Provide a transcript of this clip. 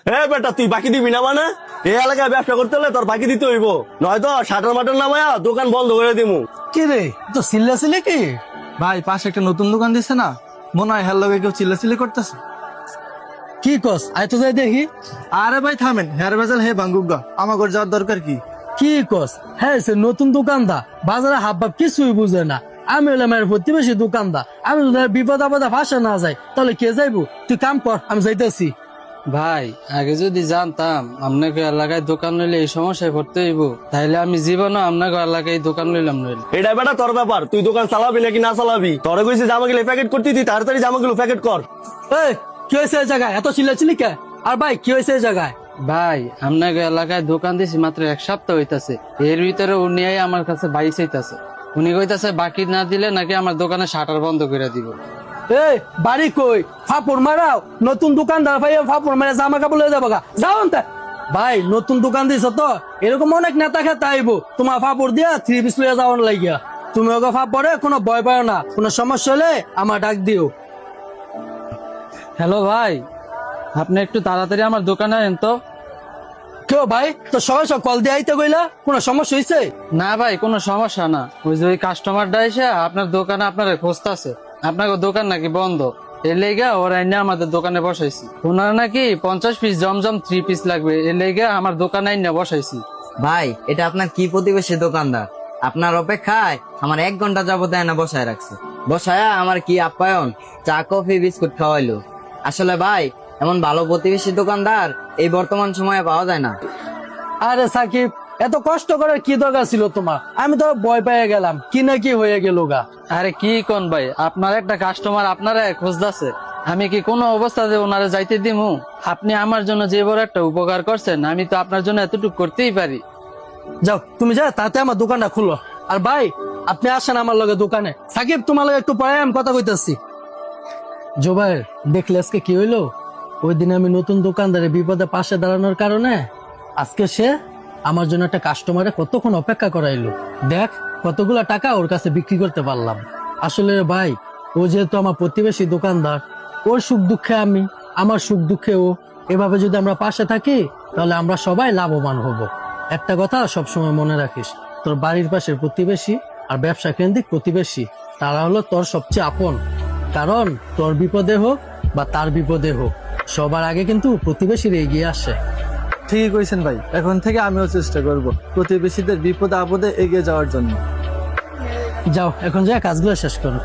হ্যাঁ বেটা, তুই বাকি দিবি না মানে? এই এলাকায় ব্যবসা করতে হলে তোর বাকি দিতে হইব, নয়তো শাটার মাটার নামায়া দোকান বন্ধ করে দিমু। কি রে, তো চিল্লাচিল্লি কি? ভাই পাশে একটা নতুন দোকান দিছে না, মনে হয় হের লগে কেউ চিল্লাচিল্লি করতেছে। কি কস, আয় তো যাই দেখি। আরে ভাই থামেন, হের বেজাল হে ভাঙ্গুগা, আমাকে যাওয়ার দরকার কি? কি কস, হ্যাঁ সে নতুন দোকানদার, বাজারে হাব ভাব কিছুই বুঝে না। আমি হলাম এর প্রতিবেশী দোকানদার, আমি যদি বিপদ আপদে ফাঁসে না যাই তাহলে কে যাইবো? তুই কাম কর, আমি যাইতেছি। ভাই আগে যদি জানতাম আপনাকে এলাকায় দোকান লইলে এই সমস্যায় পড়তে হইব, তাহলে আমি জীবনও আপনাকে এলাকায় দোকান লইলাম নইলে। এটা বেটা তোর ব্যাপার, তুই দোকান চালাবি নাকি না চালাবি। তোরে কইছি জামাগুলো প্যাকেট করতে, তুই তাড়াতাড়ি জামাগুলো প্যাকেট কর। এই কি হয়েছে এই জায়গায় এত চিল্লাচিল্লি কে? আর ভাই কি হয়েছে এই জায়গায়? ভাই আপনাকে এলাকায় দোকান দিছি মাত্র 1 সপ্তাহ হইতাছে, এর ভিতরে উনি আমার কাছে বাইক চাইতাছে। উনি কইতাছে বাকি না দিলে নাকি আমার দোকানে শাটার বন্ধ করে দিব। এই বাড়ি কই? ফাপড় মারাও, নতুন দোকানদার ভাই ফাপড় মারা জামা কাপড় লয়ে যাবো গা, যাও না। ভাই নতুন দোকান দিছ তো, এরকম অনেক নেতা খেতে আইবো, তোমার ফাপড় দিয়া 3 পিস লইয়া যাওয়ার লাগিয়া। তুমি ওকে ফাপড়ে কোনো ভয় পাও না, কোনো সমস্যা হলে আমার ডাক দিও। হ্যালো ভাই, আপনি একটু তাড়াতাড়ি আমার দোকানে আনেন তো। কেউ ভাই তো সবাই সব কল দিয়ে আইতে কইলা, কোনো সমস্যা হয়েছে? না ভাই কোনো সমস্যা না, ওই যে ওই কাস্টমারটা এসে আপনার দোকানে আপনারা খুঁজতেছে, আপনাকে দোকান নাকি বন্ধ, এর লেগে ওরা এনে আমাদের দোকানে বসাইছি। ওনারা নাকি 50 পিস জমজম 3 পিস লাগবে, এর লেগে আমার দোকানে এনে বসাইছি। ভাই এটা আপনার কি প্রতিবেশী দোকানদার? আপনার অপেক্ষায় আমার 1 ঘন্টা যাবত এনে বসায় রাখছে। বসায়া আমার কি আপ্যায়ন, চা কফি বিস্কুট খাওয়াইলো। আসলে ভাই এমন ভালো প্রতিবেশী দোকানদার এই বর্তমান সময়ে পাওয়া যায় না। আরে সাকিব, এত কষ্ট করার কি দরকার ছিল তোমার? আমি তো ভয় পেয়ে গেলাম, কি না কি হয়ে গেল গা। আরে কি কোন ভাই, আপনার একটা কাস্টমার আপনারা খুঁজতেছে, আমি কি কোনো অবস্থাতে ওনারা যাইতে দিমু? আপনি আমার জন্য যে বড় একটা উপকার করছেন, আমি তো আপনার জন্য এতটুকু করতেই পারি। যাও তুমি যা, তাতে আমার দোকানটা খুলো। আর ভাই আপনি আসেন আমার লগে দোকানে। সাকিব তোমার লগে একটু পরে আমি কথা কইতাছি। জোবাইর, দেখলে আজকে কি হইলো? ওই দিন আমি নতুন দোকানদারের বিপদে পাশে দাঁড়ানোর কারণে আজকে সে আমার জন্য একটা কাস্টমারে কতক্ষণ অপেক্ষা করাইলো। দেখ কতগুলা টাকা ওর কাছে বিক্রি করতে পারলাম। আসলে রে ভাই, ও যেহেতু আমার প্রতিবেশী দোকানদার, ওর সুখ দুঃখে আমি, আমার সুখ দুঃখে ও। এভাবে যদি আমরা পাশে থাকি তাহলে আমরা সবাই লাভবান হব। একটা কথা সবসময় মনে রাখিস, তোর বাড়ির পাশের প্রতিবেশী আর ব্যবসা কেন্দ্রিক প্রতিবেশী, তারা হলো তোর সবচেয়ে আপন। কারণ তোর বিপদে হোক বা তার বিপদে হোক, সবার আগে কিন্তু প্রতিবেশীর এগিয়ে আসে। ঠিকই কইছেন ভাই, এখন থেকে আমিও চেষ্টা করব প্রতিবেশীদের বিপদে আপদে এগিয়ে যাওয়ার জন্য। যাও এখন যা কাজগুলো শেষ করো।